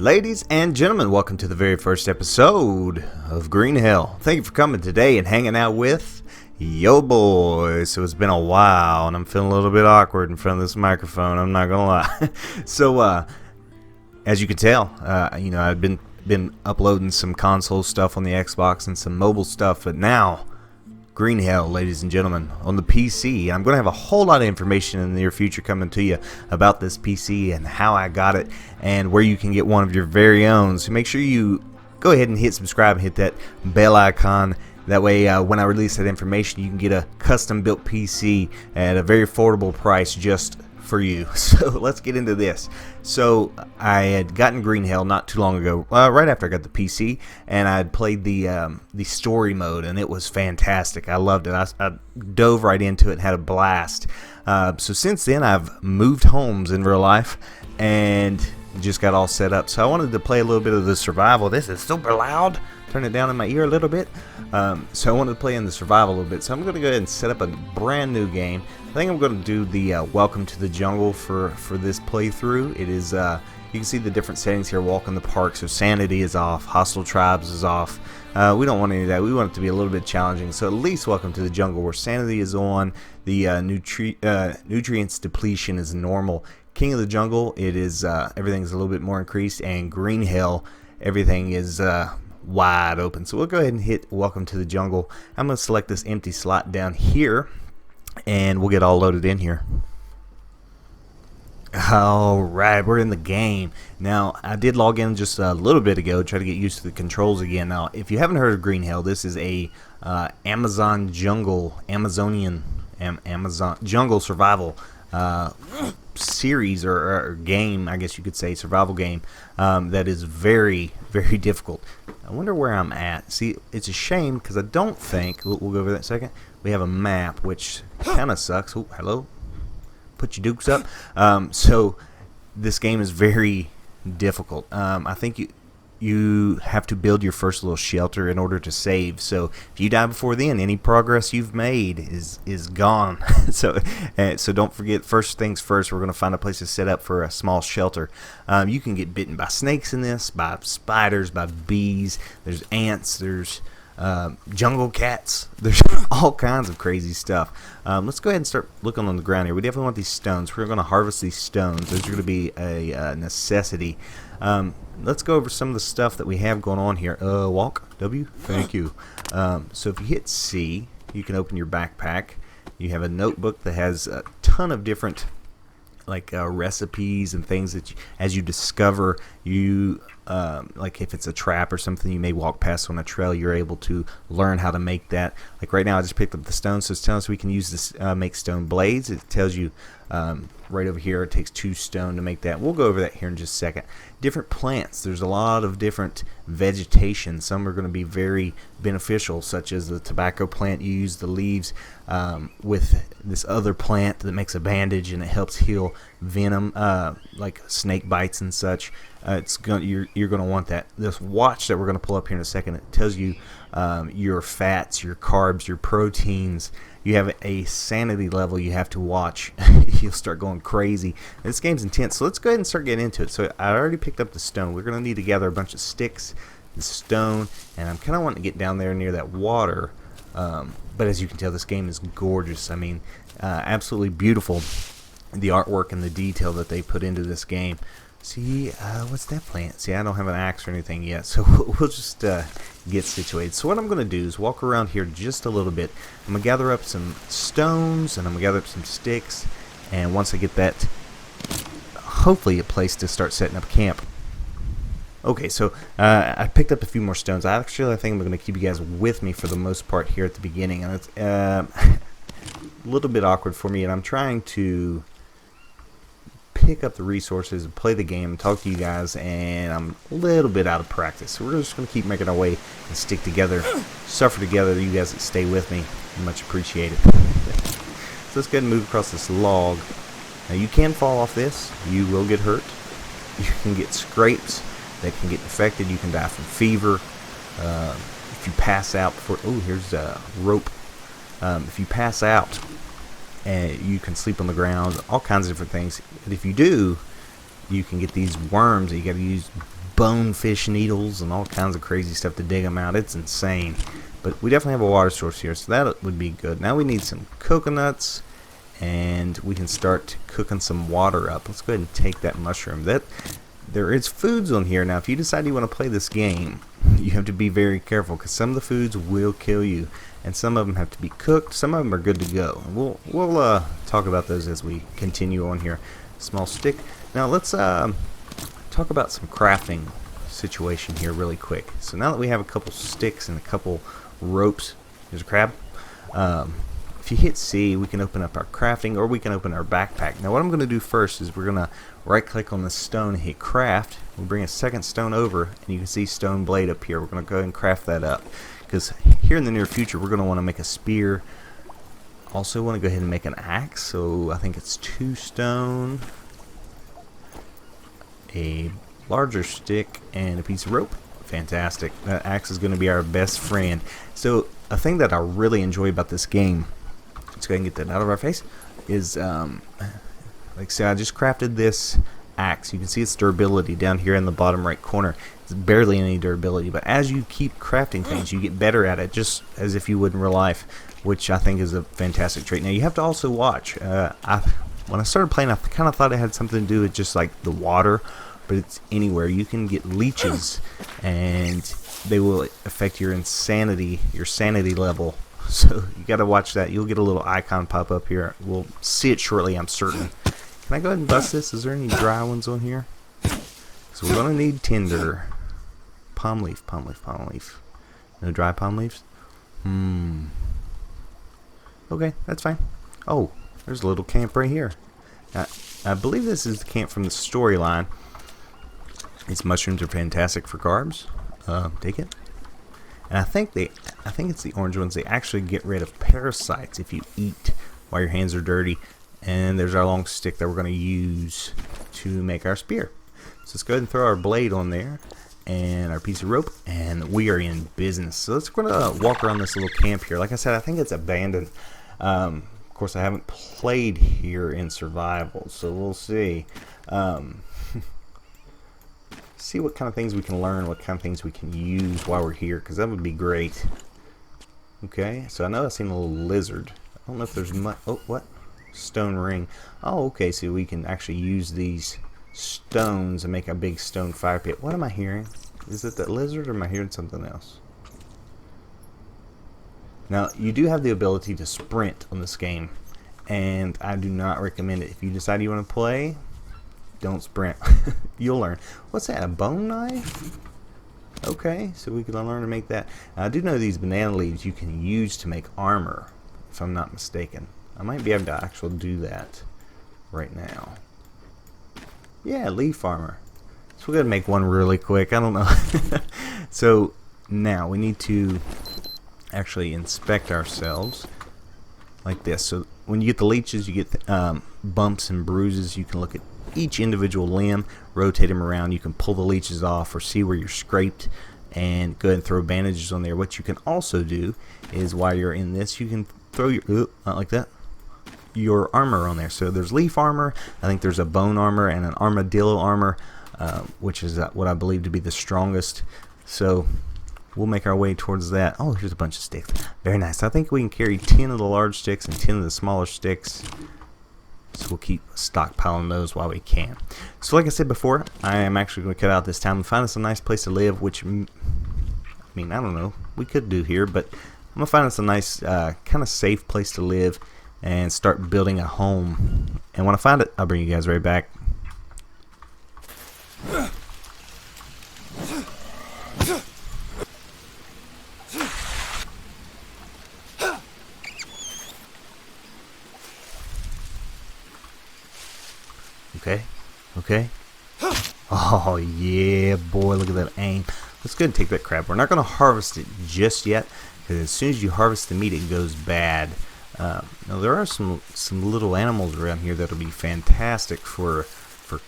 Ladies and gentlemen, welcome to the very first episode of Green Hell. Thank you for coming today and hanging out with yo boy. So it's been a while and I'm feeling a little bit awkward in front of this microphone, I'm not gonna lie. So as you can tell, I've been uploading some console stuff on the Xbox and some mobile stuff, but now Green Hell, ladies and gentlemen, on the PC. I'm going to have a whole lot of information in the near future coming to you about this PC and how I got it and where you can get one of your very own. So make sure you go ahead and hit subscribe and hit that bell icon. That way when I release that information, you can get a custom built PC at a very affordable price just for you. So let's get into this. So I had gotten Green Hell not too long ago, right after I got the PC, and I had played the story mode, and it was fantastic. I loved it. I dove right into it and had a blast. So since then, I've moved homes in real life and just got all set up. So I wanted to play a little bit of the survival. This is super loud. Turn it down in my ear a little bit. So I wanted to play in the survival a little bit. So I'm going to go ahead and set up a brand new game. I think I'm going to do the Welcome to the Jungle for this playthrough. It is, you can see the different settings here. Walk in the park, so sanity is off. Hostile tribes is off. We don't want any of that. We want it to be a little bit challenging. So at least Welcome to the Jungle, where sanity is on. The nutrients depletion is normal. King of the Jungle, it is everything's a little bit more increased. And Green Hell, everything is wide open. So we'll go ahead and hit Welcome to the Jungle. I'm going to select this empty slot down here, and we'll get all loaded in here. Alright, we're in the game. Now, I did log in just a little bit ago, try to get used to the controls again. Now, if you haven't heard of Green Hell, this is a Amazon jungle survival series or game, I guess you could say, survival game that is very, very difficult. I wonder where I'm at. See, it's a shame because I don't think, we'll go over that in a second, we have a map, which kind of sucks. Oh, hello. Put your dukes up. So this game is very difficult. I think you have to build your first little shelter in order to save. So if you die before then, any progress you've made is gone. So don't forget, first things first, we're going to find a place to set up for a small shelter. You can get bitten by snakes in this, by spiders, by bees. There's ants. There's jungle cats. There's all kinds of crazy stuff. Let's go ahead and start looking on the ground here. We definitely want these stones. We're going to harvest these stones. Those are going to be a necessity. Let's go over some of the stuff that we have going on here. Walk, W, thank you. So if you hit C, you can open your backpack. You have a notebook that has a ton of different recipes and things that as you discover, you like if it's a trap or something you may walk past on a trail, you're able to learn how to make that. Like right now, I just picked up the stone, so it's telling us we can use this, make stone blades. It tells you right over here it takes 2 stone to make that. We'll go over that here in just a second. Different plants. There's a lot of different vegetation. Some are going to be very beneficial, such as the tobacco plant. You use the leaves with this other plant that makes a bandage and it helps heal venom, like snake bites and such. You're going to want that. This watch that we're going to pull up here in a second, it tells you your fats, your carbs, your proteins. You have a sanity level you have to watch. You'll start going crazy. This game's intense, so let's go ahead and start getting into it. So I already picked up the stone. We're going to need to gather a bunch of sticks, the stone, and I'm kind of wanting to get down there near that water. But as you can tell, this game is gorgeous. I mean, absolutely beautiful. The artwork and the detail that they put into this game. See, what's that plant? See, I don't have an axe or anything yet, so we'll just get situated. So what I'm going to do is walk around here just a little bit. I'm going to gather up some stones, and I'm going to gather up some sticks, and once I get that, hopefully a place to start setting up camp. Okay, so I picked up a few more stones. I think I'm going to keep you guys with me for the most part here at the beginning, and it's a little bit awkward for me, and I'm trying to pick up the resources and play the game and talk to you guys, and I'm a little bit out of practice, so we're just going to keep making our way and stick together, suffer together. You guys that stay with me, much appreciated. So let's go ahead and move across this log. Now you can fall off this, you will get hurt, you can get scrapes that can get infected, you can die from fever, if you pass out before, oh, here's a rope. If you pass out, and you can sleep on the ground, all kinds of different things. But if you do, you can get these worms that you got to use bonefish needles and all kinds of crazy stuff to dig them out. It's insane. But we definitely have a water source here, so that would be good. Now we need some coconuts, and we can start cooking some water up. Let's go ahead and take that mushroom. There is foods on here. Now, if you decide you want to play this game, you have to be very careful, because some of the foods will kill you, and some of them have to be cooked. Some of them are good to go. We'll talk about those as we continue on here. Small stick. Now let's talk about some crafting situation here really quick. So now that we have a couple sticks and a couple ropes, there's a crab. If you hit C, we can open up our crafting, or we can open our backpack. Now what I'm going to do first is we're going to right click on the stone and hit craft. We'll bring a second stone over, and you can see stone blade up here. We're going to go ahead and craft that up, because here in the near future we're going to want to make a spear. Also want to go ahead and make an axe, so I think it's 2 stone, a larger stick, and a piece of rope. Fantastic. That axe is going to be our best friend. So a thing that I really enjoy about this game, let's go ahead and get that out of our face, is like I said, I just crafted this axe. You can see its durability down here in the bottom right corner. It's barely any durability, but as you keep crafting things, you get better at it, just as if you would in real life, which I think is a fantastic trait. Now you have to also watch. When I started playing, I kind of thought it had something to do with just like the water, but it's anywhere. You can get leeches, and they will affect your sanity level. So you got to watch that. You'll get a little icon pop up here. We'll see it shortly, I'm certain. Can I go ahead and bust this? Is there any dry ones on here? So we're going to need tinder. Palm leaf, palm leaf, palm leaf. No dry palm leaves? Okay, that's fine. Oh, there's a little camp right here. Now, I believe this is the camp from the storyline. These mushrooms are fantastic for carbs. Take it. And I think it's the orange ones. They actually get rid of parasites if you eat while your hands are dirty. And there's our long stick that we're going to use to make our spear. So let's go ahead and throw our blade on there and our piece of rope, and we are in business. So let's go walk around this little camp here. Like I said, I think it's abandoned. Of course, I haven't played here in survival, so we'll see. See what kind of things we can learn, what kind of things we can use while we're here, because that would be great. Okay, so I know I've seen a little lizard. I don't know if there's much. Oh, what? Stone ring. Oh, okay, so we can actually use these stones and make a big stone fire pit. What am I hearing? Is it that lizard, or am I hearing something else? Now, you do have the ability to sprint on this game, and I do not recommend it. If you decide you want to play, don't sprint. You'll learn. What's that, a bone knife? Okay, so we can learn to make that. Now, I do know these banana leaves you can use to make armor, if I'm not mistaken. I might be able to actually do that right now. Yeah, leaf armor. So we're going to make one really quick. I don't know. So now we need to actually inspect ourselves like this. So when you get the leeches, you get bumps and bruises. You can look at each individual limb, rotate them around. You can pull the leeches off or see where you're scraped, and go ahead and throw bandages on there. What you can also do is, while you're in this, you can throw your not like that, your armor on there. So there's leaf armor, I think there's a bone armor, and an armadillo armor, which is what I believe to be the strongest. So we'll make our way towards that. Oh, here's a bunch of sticks. Very nice. I think we can carry 10 of the large sticks and 10 of the smaller sticks. So we'll keep stockpiling those while we can. So like I said before, I am actually going to cut out this time and find us a nice place to live, which, I mean, I don't know, we could do here, but I'm going to find us a nice, kind of safe place to live and start building a home. And when I find it, I'll bring you guys right back. Okay, okay. Oh yeah, boy, look at that aim. Let's go ahead and take that crab. We're not going to harvest it just yet, because as soon as you harvest the meat, it goes bad. Now there are some little animals around here that'll be fantastic for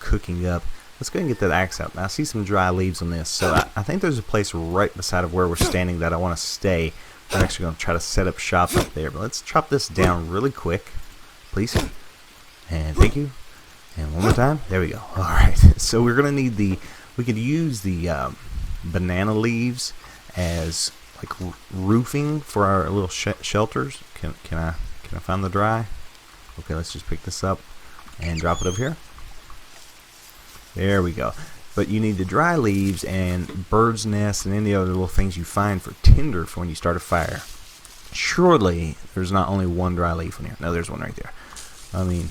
cooking up. Let's go ahead and get that axe out. Now I see some dry leaves on this, so I think there's a place right beside of where we're standing that I want to stay. I'm actually going to try to set up shop up there, but let's chop this down really quick, please. And thank you. And one more time. There we go. Alright, so we're going to need the We could use the banana leaves as like roofing for our little shelters. Can I find the dry? Okay, let's just pick this up and drop it over here. There we go. But you need the dry leaves and bird's nests and any other little things you find for tinder for when you start a fire. Surely there's not only one dry leaf in here. No, there's one right there. I mean,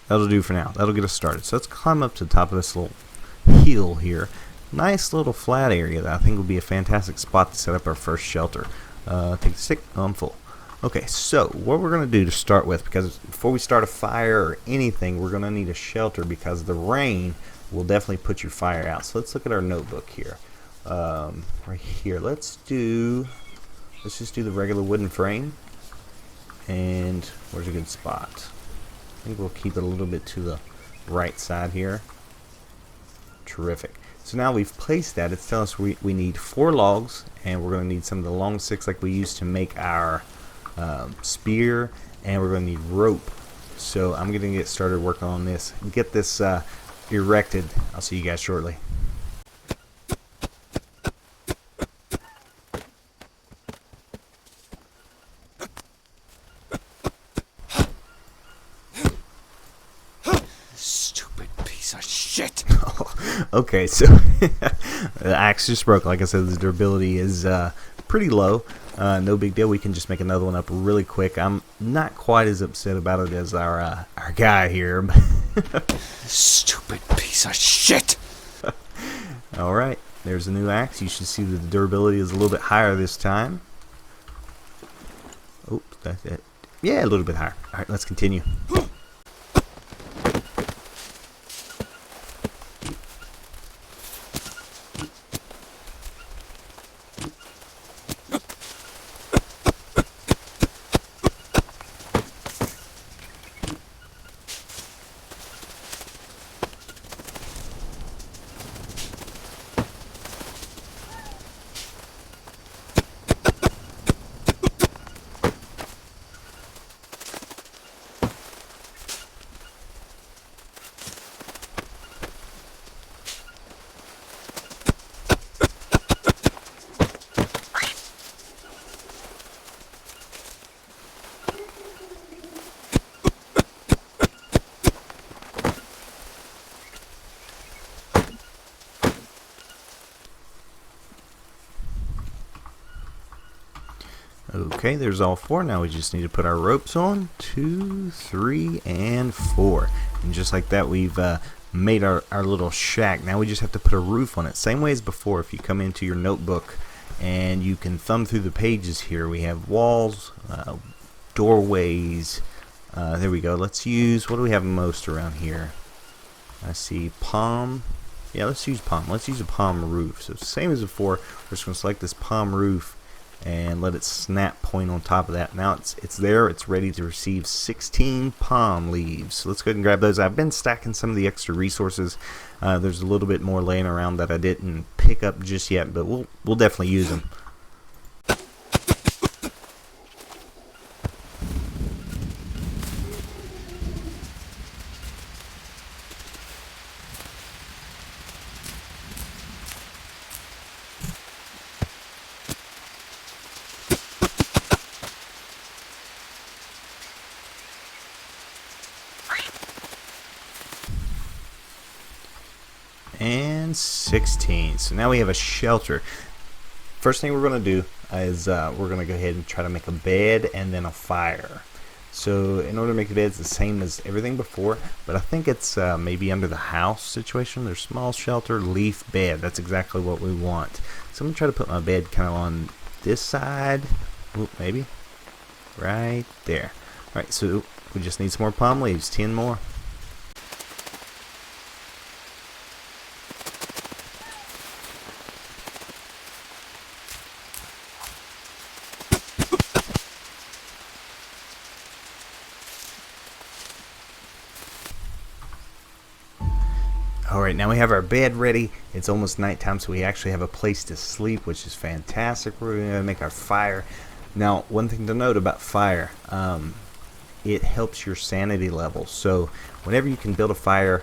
that'll do for now. That'll get us started. So let's climb up to the top of this little hill here. Nice little flat area that I think would be a fantastic spot to set up our first shelter. Take the stick. Oh, I'm full. Okay, so what we're going to do to start with, because before we start a fire or anything, we're going to need a shelter because the rain will definitely put your fire out. So let's look at our notebook here. Right here, let's just do the regular wooden frame. And where's a good spot? I think we'll keep it a little bit to the right side here. Terrific. So now we've placed that. It's telling us we need 4 logs, and we're going to need some of the long sticks like we used to make our spear, and we're going to need rope. So I'm going to get started working on this and get this erected. I'll see you guys shortly. Stupid piece of shit. Okay, so the axe just broke. Like I said, the durability is pretty low. No big deal. We can just make another one up really quick. I'm not quite as upset about it as our guy here. Stupid piece of shit. All right, there's a new axe. You should see that the durability is a little bit higher this time. Oh, that's it. Yeah, a little bit higher. All right, let's continue. Okay, there's all 4. Now we just need to put our ropes on. 2, 3, and 4. And just like that, we've made our little shack. Now we just have to put a roof on it. Same way as before. If you come into your notebook and you can thumb through the pages here, we have walls, doorways. There we go. Let's use, what do we have most around here? I see palm. Yeah, let's use palm. Let's use a palm roof. So same as before, we're just going to select this palm roof and let it snap point on top of that. Now it's there. It's ready to receive 16 palm leaves. So let's go ahead and grab those. I've been stacking some of the extra resources. There's a little bit more laying around that I didn't pick up just yet, but we'll definitely use them. And 16. So now we have a shelter. First thing we're going to do is we're going to go ahead and try to make a bed and then a fire. So in order to make the bed, it's the same as everything before, but I think it's maybe under the house situation. There's small shelter, leaf, bed. That's exactly what we want. So I'm going to try to put my bed kind of on this side. Oop, maybe right there. Alright, so we just need some more palm leaves, 10 more. Alright, now we have our bed ready. It's almost nighttime, so we actually have a place to sleep, which is fantastic. We're going to make our fire. Now, one thing to note about fire, it helps your sanity level. So whenever you can build a fire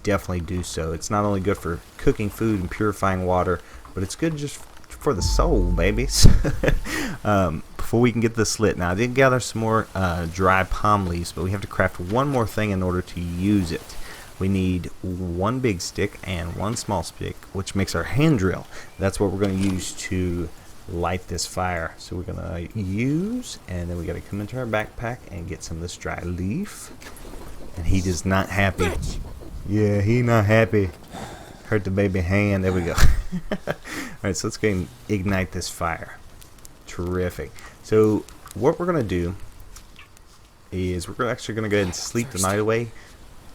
definitely do so. It's not only good for cooking food and purifying water, but it's good just for the soul, babies. Before we can get this lit, now I did gather some more dry palm leaves, but we have to craft one more thing in order to use it. We need one big stick and one small stick, which makes our hand drill. That's what we're going to use to light this fire. So we're going to use, and then we got to come into our backpack and get some of this dry leaf. And he is not happy. Yeah, he not happy. Hurt the baby hand. There we go. Alright, so let's go and ignite this fire. Terrific. So what we're going to do is we're actually going to go ahead and sleep the night away.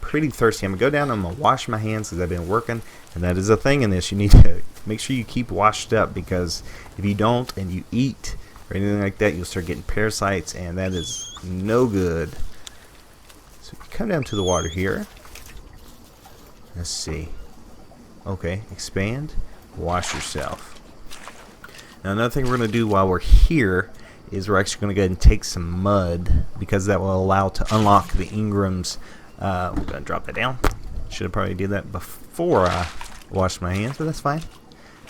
Pretty thirsty. I'm going to go down and I'm going to wash my hands because I've been working. And that is a thing in this. You need to make sure you keep washed up, because if you don't and you eat or anything like that, you'll start getting parasites, and that is no good. So come down to the water here. Let's see. Okay, expand. Wash yourself. Now another thing we're going to do while we're here is we're actually going to go ahead and take some mud, because that will allow to unlock the Ingrams. We're going to drop that down. Should have probably did that before I washed my hands, but that's fine.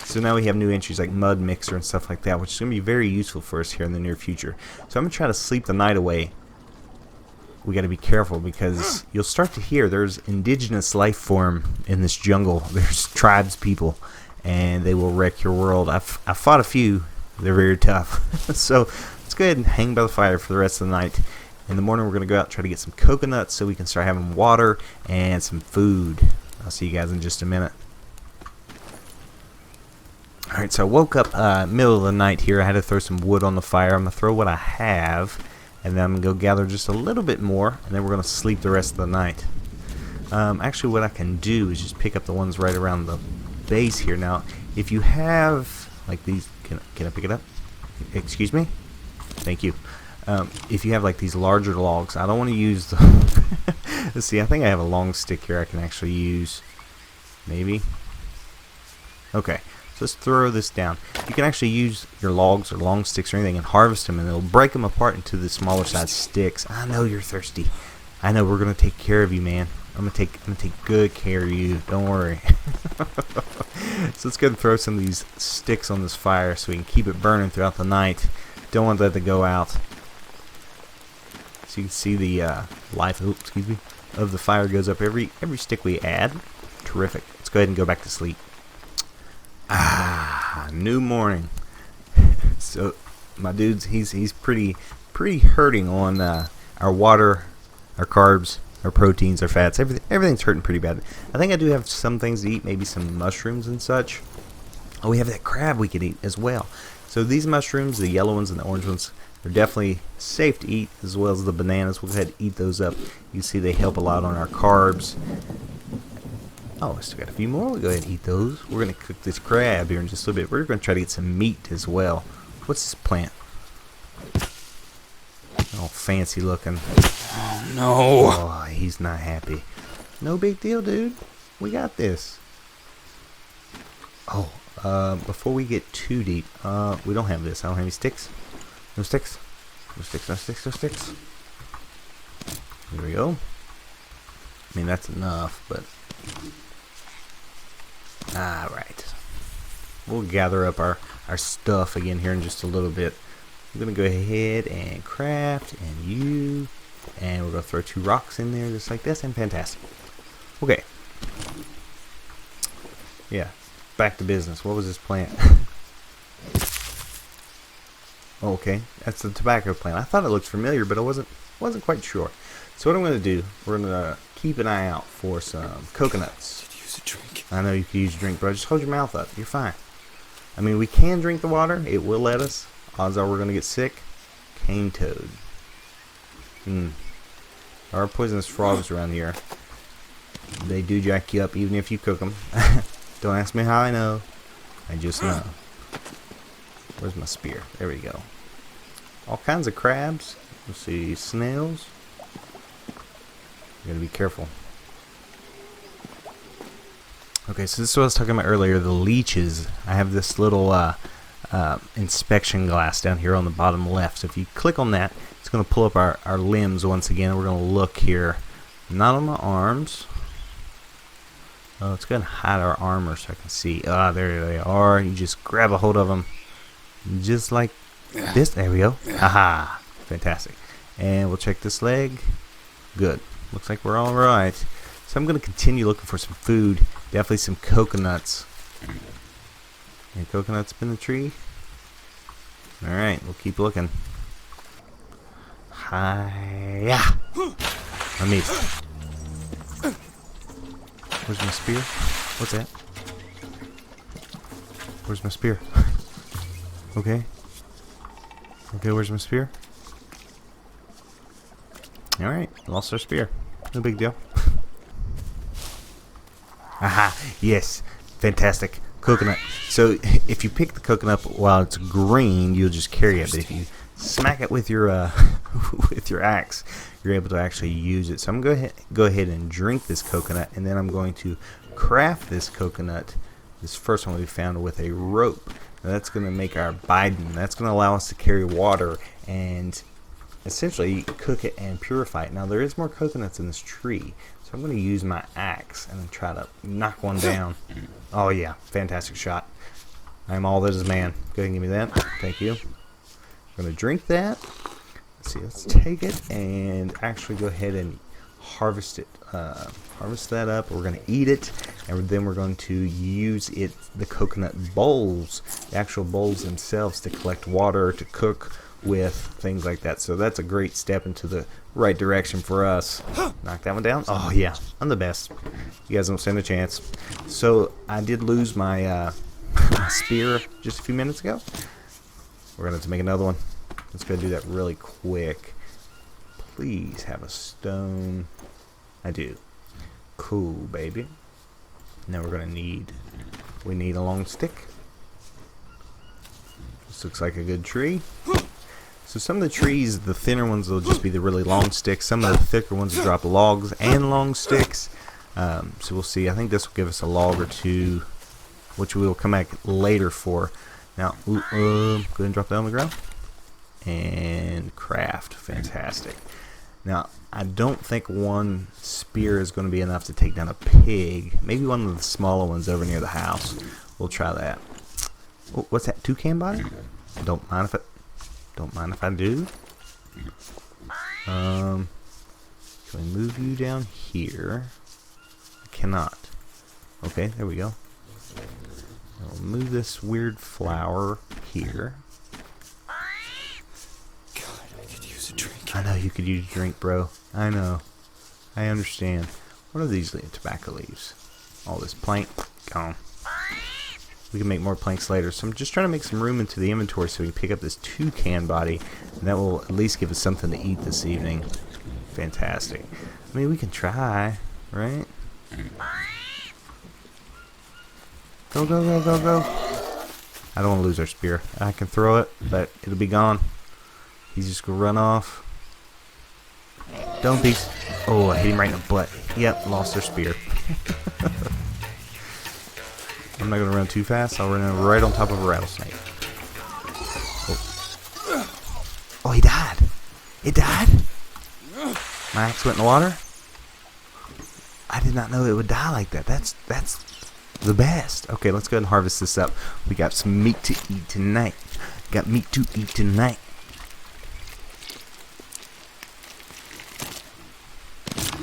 So now we have new entries like mud mixer and stuff like that, which is going to be very useful for us here in the near future. So I'm going to try to sleep the night away. We got to be careful, because you'll start to hear there's indigenous life form in this jungle. There's tribes people, and they will wreck your world. I've fought a few. They're very tough. So let's go ahead and hang by the fire for the rest of the night. In the morning, we're going to go out and try to get some coconuts so we can start having water and some food. I'll see you guys in just a minute. Alright, so I woke up middle of the night here. I had to throw some wood on the fire. I'm going to throw what I have, and then I'm going to go gather just a little bit more, and then we're going to sleep the rest of the night. Actually, what I can do is just pick up the ones right around the base here. Now, if you have, like these, can I pick it up? Excuse me? Thank you. If you have like these larger logs, I don't want to use the let's see, I think I have a long stick here I can actually use. Maybe. Okay, so let's throw this down. You can actually use your logs or long sticks or anything and harvest them, and it'll break them apart into the smaller size sticks. I know you're thirsty. I know, we're gonna take care of you, man. I'm gonna take good care of you. Don't worry. So let's go and throw some of these sticks on this fire so we can keep it burning throughout the night. Don't want that to go out. So you can see the life of the fire goes up every stick we add. Terrific. Let's go ahead and go back to sleep. New morning. So my dudes, he's pretty hurting on our water, our carbs, our proteins, our fats. Everything's hurting pretty bad. I think I do have some things to eat, maybe some mushrooms and such. Oh, we have that crab we could eat as well. So these mushrooms, the yellow ones and the orange ones, they're definitely safe to eat, as well as the bananas. We'll go ahead and eat those up. You see they help a lot on our carbs. Oh, we still got a few more. We'll go ahead and eat those. We're going to cook this crab here in just a little bit. We're going to try to get some meat as well. What's this plant? Oh, fancy looking. Oh, no. Oh, he's not happy. No big deal, dude. We got this. Oh, before we get too deep, we don't have this. I don't have any sticks. No sticks. No sticks, no sticks, no sticks. There we go. I mean, that's enough, but... Alright. We'll gather up our stuff again here in just a little bit. I'm going to go ahead and craft and and we're going to throw 2 rocks in there just like this, and fantastic. Okay. Yeah. Back to business. What was this plant? Oh, okay, that's the tobacco plant. I thought it looked familiar, but I wasn't quite sure. So what I'm going to do, we're going to keep an eye out for some coconuts. Could use a drink. I know you could use a drink, bro. Just hold your mouth up. You're fine. I mean, we can drink the water. It will let us. Odds are we're going to get sick. Cane toad. There are poisonous frogs around here. They do jack you up even if you cook them. Don't ask me how I know. I just know. Where's my spear? There we go. All kinds of crabs. Let's see, snails. You gotta be careful. Okay, so this is what I was talking about earlier, the leeches. I have this little inspection glass down here on the bottom left. So if you click on that, it's going to pull up our limbs once again. We're going to look here. Not on my arms. Oh, let's go ahead and hide our armor so I can see. Ah, there they are. You just grab a hold of them. Just like this. There we go. Haha. Fantastic. And we'll check this leg. Good. Looks like we're all right. So I'm going to continue looking for some food. Definitely some coconuts. Any coconuts up in the tree? Alright, we'll keep looking. Hi-ya! I missed. Where's my spear? What's that? Where's my spear? Okay. Okay, where's my spear? Alright, lost our spear. No big deal. Aha! Yes! Fantastic. Coconut. So, if you pick the coconut while it's green, you'll just carry it. But if you smack it with your with your axe, you're able to actually use it. So I'm going to go ahead and drink this coconut, and then I'm going to craft this coconut, this first one we found, with a rope. Now that's going to make our Biden. That's going to allow us to carry water and essentially cook it and purify it. Now there is more coconuts in this tree, so I'm going to use my axe and try to knock one down. Oh yeah, fantastic shot. I'm all that is man. Go ahead and give me that. Thank you. I'm going to drink that. Let's see, let's take it and actually go ahead and harvest it. Harvest that up. We're going to eat it, and then we're going to use it, the coconut bowls, the actual bowls themselves, to collect water, to cook with, things like that. So that's a great step into the right direction for us. Knock that one down. Oh yeah, I'm the best. You guys don't stand a chance. So I did lose my my spear just a few minutes ago. We're gonna have to make another one. Let's go do that really quick. Please have a stone. I do. Cool, baby. Now we're gonna need, we need a long stick. This looks like a good tree. So some of the trees, the thinner ones, will just be the really long sticks. Some of the thicker ones will drop logs and long sticks. So we'll see. I think this will give us a log or two, which we will come back later for. Now, go ahead and drop that on the ground. And craft. Fantastic. Now, I don't think one spear is going to be enough to take down a pig. Maybe one of the smaller ones over near the house. We'll try that. Oh, what's that? Toucan body? Don't mind if I do. Can we move you down here? I cannot. Okay, there we go. I'll move this weird flower here. God, I could use a drink. I know you could use a drink, bro. I know. I understand. What are these tobacco leaves? All this plank. Gone. We can make more planks later. So I'm just trying to make some room into the inventory so we can pick up this toucan body. And that will at least give us something to eat this evening. Fantastic. I mean, we can try, right? Go, go, go, go, go. I don't want to lose our spear. I can throw it, but it'll be gone. He's just going to run off. Don't be... Oh, I hit him right in the butt. Yep, lost our spear. I'm not going to run too fast. I'll run right on top of a rattlesnake. Oh, he died. It died? My axe went in the water? I did not know it would die like that. That's the best. Okay, let's go ahead and harvest this up. We got some meat to eat tonight. Got meat to eat tonight.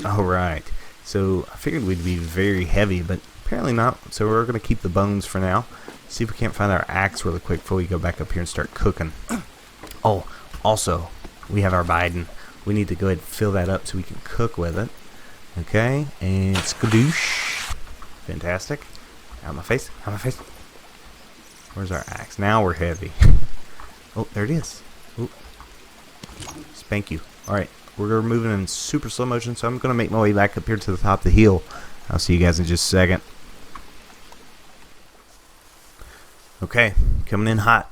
Alright. So, I figured we'd be very heavy, but apparently not. So we're going to keep the bones for now. See if we can't find our axe really quick before we go back up here and start cooking. Oh, also, we have our Biden. We need to go ahead and fill that up so we can cook with it. Okay, and skadoosh. Fantastic. Out of my face. Out of my face. Where's our axe? Now we're heavy. Oh, there it is. Ooh. Spank you. Alright, we're moving in super slow motion, so I'm going to make my way back up here to the top of the hill. I'll see you guys in just a second. Okay, coming in hot.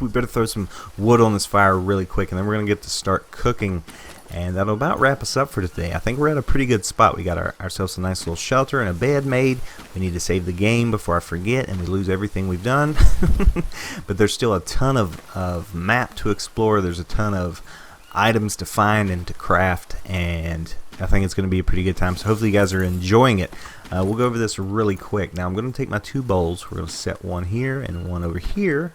We better throw some wood on this fire really quick, and then we're going to get to start cooking. And that'll about wrap us up for today. I think we're at a pretty good spot. We got ourselves a nice little shelter and a bed made. We need to save the game before I forget and we lose everything we've done. But there's still a ton of map to explore. There's a ton of items to find and to craft. And I think it's going to be a pretty good time. So hopefully you guys are enjoying it. We'll go over this really quick. Now I'm going to take my 2 bowls. We're going to set one here and one over here.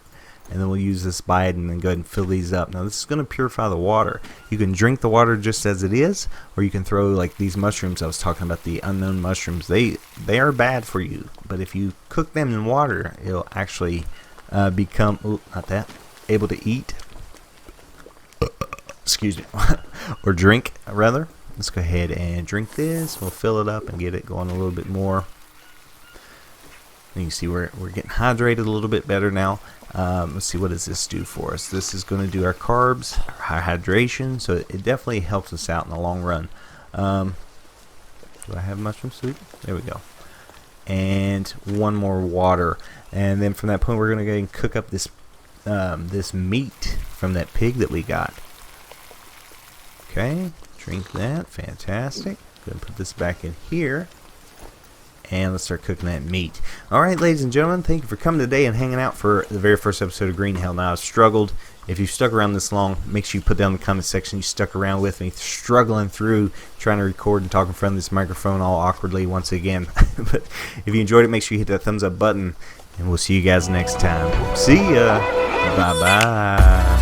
And then we'll use this Bide and then go ahead and fill these up. Now this is going to purify the water. You can drink the water just as it is, or you can throw like these mushrooms. I was talking about the unknown mushrooms. They are bad for you, but if you cook them in water, it'll actually become able to eat. Excuse me, or drink rather. Let's go ahead and drink this. We'll fill it up and get it going a little bit more. And you can see we're getting hydrated a little bit better now. Let's see, what does this do for us? This is going to do our carbs, our hydration, so it definitely helps us out in the long run. Do I have mushroom soup? There we go. And one more water, and then from that point we're going to go ahead and cook up this this meat from that pig that we got. Okay, drink that. Fantastic. Going to put this back in here. And let's start cooking that meat. Alright, ladies and gentlemen, thank you for coming today and hanging out for the very first episode of Green Hell. Now, I've struggled. If you've stuck around this long, make sure you put down in the comment section you stuck around with me, struggling through trying to record and talk in front of this microphone all awkwardly once again. But if you enjoyed it, make sure you hit that thumbs up button, and we'll see you guys next time. See ya. Bye-bye.